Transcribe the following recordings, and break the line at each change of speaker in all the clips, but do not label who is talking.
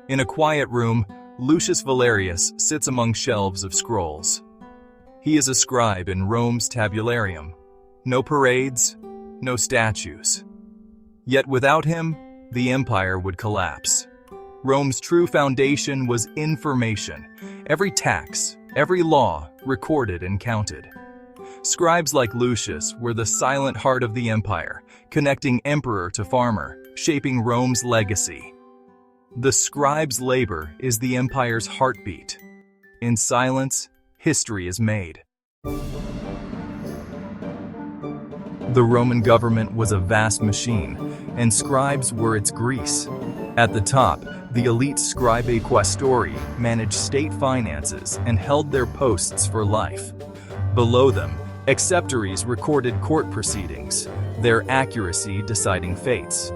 In a quiet room, Lucius Valerius sits among shelves of scrolls. He is a scribe in Rome's tabularium. No parades, no statues. Yet without him, the empire would collapse. Rome's true foundation was information. Every tax, every law, recorded and counted. Scribes like Lucius were the silent heart of the empire, connecting emperor to farmer, shaping Rome's legacy. The scribe's labor is the empire's heartbeat. In silence, history is made. The Roman government was a vast machine, and scribes were its grease. At the top, the elite Scribae Questori managed state finances and held their posts for life. Below them, exceptories recorded court proceedings, their accuracy deciding fates.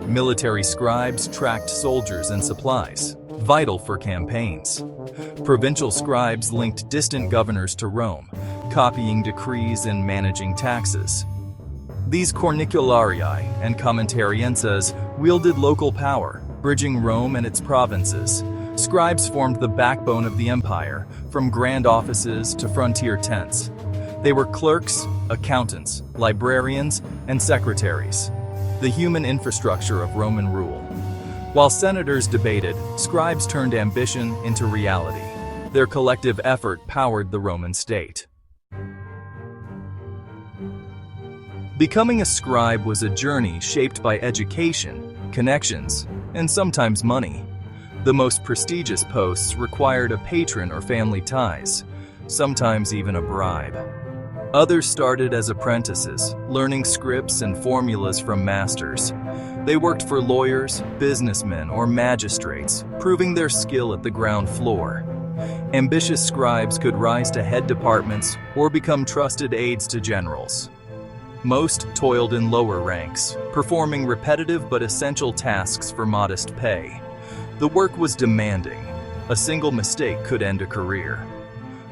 Military scribes tracked soldiers and supplies, vital for campaigns. Provincial scribes linked distant governors to Rome, copying decrees and managing taxes. These cornicularii and commentarienses wielded local power, bridging Rome and its provinces. Scribes formed the backbone of the empire, from grand offices to frontier tents. They were clerks, accountants, librarians, and secretaries, the human infrastructure of Roman rule. While senators debated, scribes turned ambition into reality. Their collective effort powered the Roman state. Becoming a scribe was a journey shaped by education, connections, and sometimes money. The most prestigious posts required a patron or family ties, sometimes even a bribe. Others started as apprentices, learning scripts and formulas from masters. They worked for lawyers, businessmen, or magistrates, proving their skill at the ground floor. Ambitious scribes could rise to head departments or become trusted aides to generals. Most toiled in lower ranks, performing repetitive but essential tasks for modest pay. The work was demanding. A single mistake could end a career.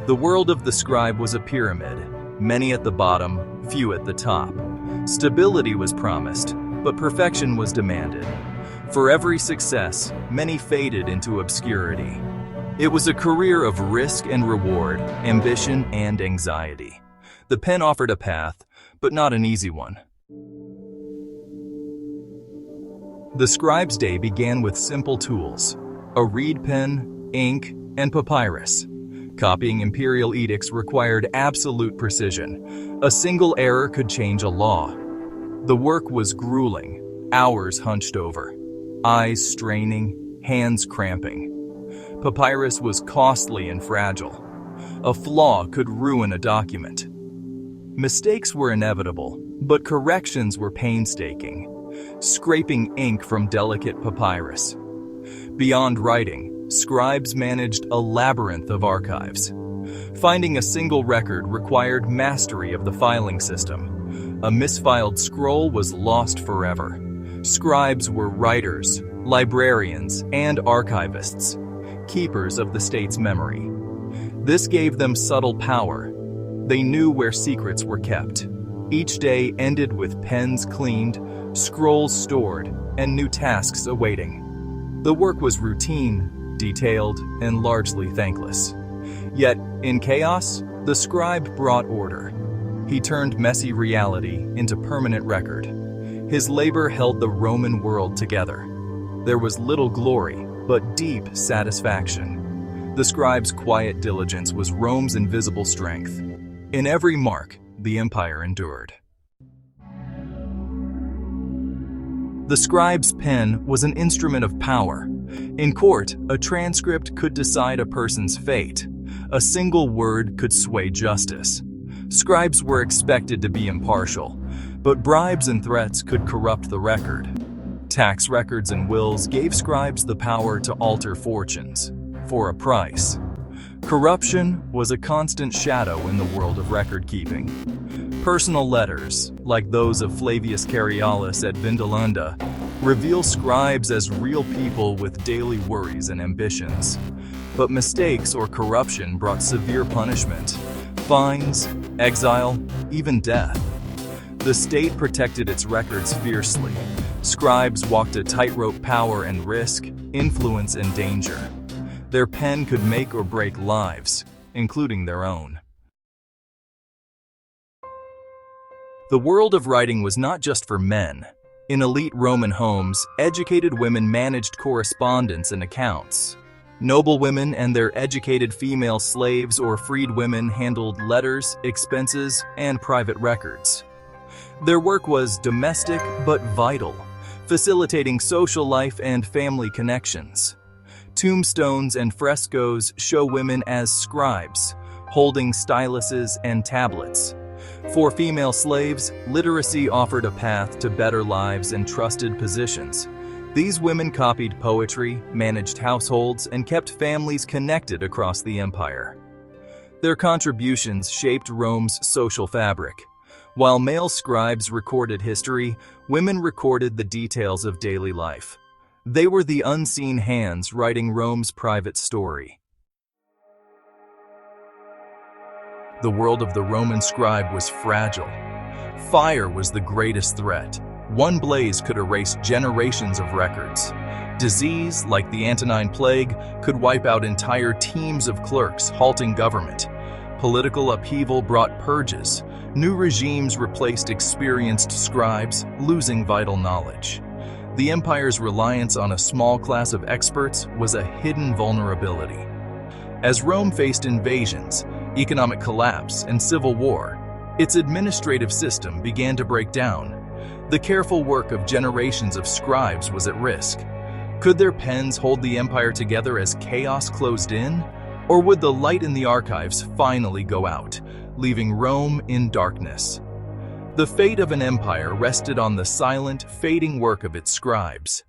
The world of the scribe was a pyramid, many at the bottom, few at the top. Stability was promised, but perfection was demanded. For every success, many faded into obscurity. It was a career of risk and reward, ambition and anxiety. The pen offered a path, but not an easy one. The scribe's day began with simple tools: a reed pen, ink, and papyrus. Copying imperial edicts required absolute precision. A single error could change a law. The work was grueling, hours hunched over, eyes straining, hands cramping. Papyrus was costly and fragile. A flaw could ruin a document. Mistakes were inevitable, but corrections were painstaking, scraping ink from delicate papyrus. Beyond writing, scribes managed a labyrinth of archives. Finding a single record required mastery of the filing system. A misfiled scroll was lost forever. Scribes were writers, librarians, and archivists, keepers of the state's memory. This gave them subtle power. They knew where secrets were kept. Each day ended with pens cleaned, scrolls stored, and new tasks awaiting. The work was routine, detailed, and largely thankless. Yet, in chaos, the scribe brought order. He turned messy reality into permanent record. His labor held the Roman world together. There was little glory, but deep satisfaction. The scribe's quiet diligence was Rome's invisible strength. In every mark, the empire endured. The scribe's pen was an instrument of power. In court, a transcript could decide a person's fate. A single word could sway justice. Scribes were expected to be impartial, but bribes and threats could corrupt the record. Tax records and wills gave scribes the power to alter fortunes, for a price. Corruption was a constant shadow in the world of record-keeping. Personal letters, like those of Flavius Carialis at Vindolanda, reveal scribes as real people with daily worries and ambitions. But mistakes or corruption brought severe punishment: fines, exile, even death. The state protected its records fiercely, Scribes walked a tightrope power and risk, influence and danger. Their pen could make or break lives, including their own. The world of writing was not just for men. In elite Roman homes, educated women managed correspondence and accounts. Noble women and their educated female slaves or freed women handled letters, expenses, and private records. Their work was domestic but vital, facilitating social life and family connections. Tombstones and frescoes show women as scribes, holding styluses and tablets. For female slaves, literacy offered a path to better lives and trusted positions. These women copied poetry, managed households, and kept families connected across the empire. Their contributions shaped Rome's social fabric. While male scribes recorded history, women recorded the details of daily life. They were the unseen hands writing Rome's private story. The world of the Roman scribe was fragile. Fire was the greatest threat. One blaze could erase generations of records. Disease, like the Antonine Plague, could wipe out entire teams of clerks, halting government. Political upheaval brought purges. New regimes replaced experienced scribes, losing vital knowledge. The empire's reliance on a small class of experts was a hidden vulnerability. As Rome faced invasions, economic collapse, and civil war, its administrative system began to break down. The careful work of generations of scribes was at risk. Could their pens hold the empire together as chaos closed in? Or would the light in the archives finally go out, leaving Rome in darkness? The fate of an empire rested on the silent, fading work of its scribes.